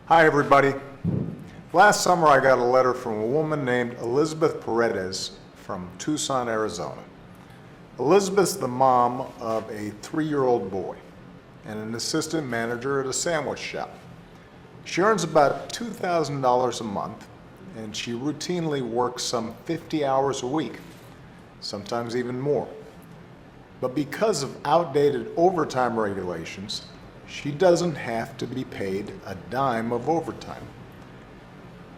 Hi everybody. Last summer I got a letter from a woman named Elizabeth Paredes from Tucson, Arizona. Elizabeth's the mom of a 3-year-old boy and an assistant manager at a sandwich shop. She earns about $2,000 a month and she routinely works some 50 hours a week, sometimes even more. But because of outdated overtime regulations, she doesn't have to be paid a dime of overtime.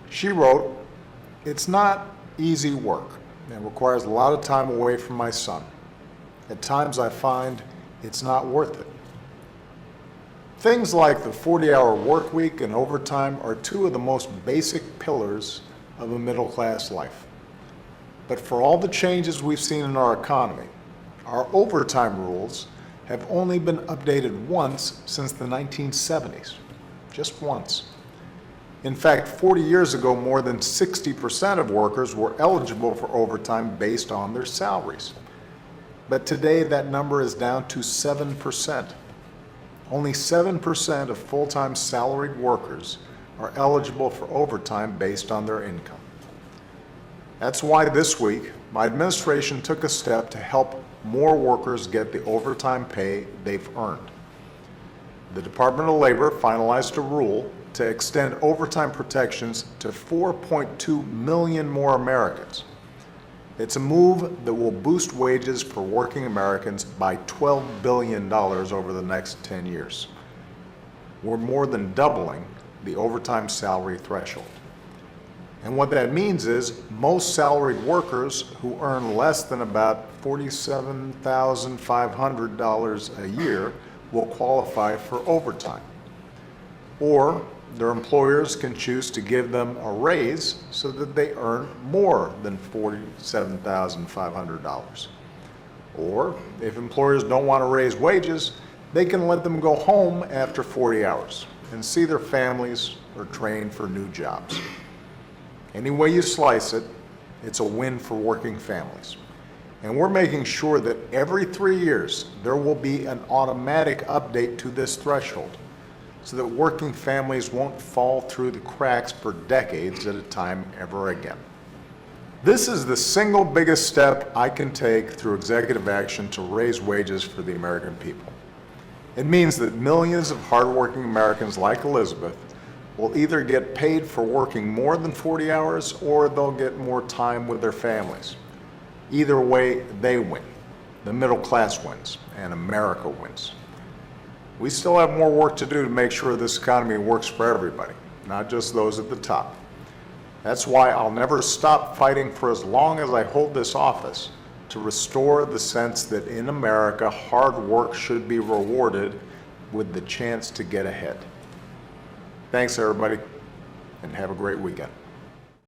She wrote, "It's not easy work and requires a lot of time away from my son. At times I find it's not worth it." Things like the 40-hour work week and overtime are two of the most basic pillars of a middle-class life. But for all the changes we've seen in our economy, our overtime rules have only been updated once since the 1970s, just once. In fact, 40 years ago, more than 60% of workers were eligible for overtime based on their salaries. But today that number is down to 7%. Only 7% of full-time salaried workers are eligible for overtime based on their income. That's why this week, my administration took a step to help more workers get the overtime pay they've earned. The Department of Labor finalized a rule to extend overtime protections to 4.2 million more Americans. It's a move that will boost wages for working Americans by $12 billion over the next 10 years. We're more than doubling the overtime salary threshold. And what that means is most salaried workers who earn less than about $47,500 a year will qualify for overtime. Or their employers can choose to give them a raise so that they earn more than $47,500. Or if employers don't want to raise wages, they can let them go home after 40 hours and see their families or train for new jobs. Any way you slice it, it's a win for working families. And we're making sure that every 3 years there will be an automatic update to this threshold so that working families won't fall through the cracks for decades at a time ever again. This is the single biggest step I can take through executive action to raise wages for the American people. It means that millions of hardworking Americans like Elizabeth will either get paid for working more than 40 hours or they'll get more time with their families. Either way, they win. The middle class wins, and America wins. We still have more work to do to make sure this economy works for everybody, not just those at the top. That's why I'll never stop fighting for as long as I hold this office to restore the sense that in America, hard work should be rewarded with the chance to get ahead. Thanks, everybody, and have a great weekend.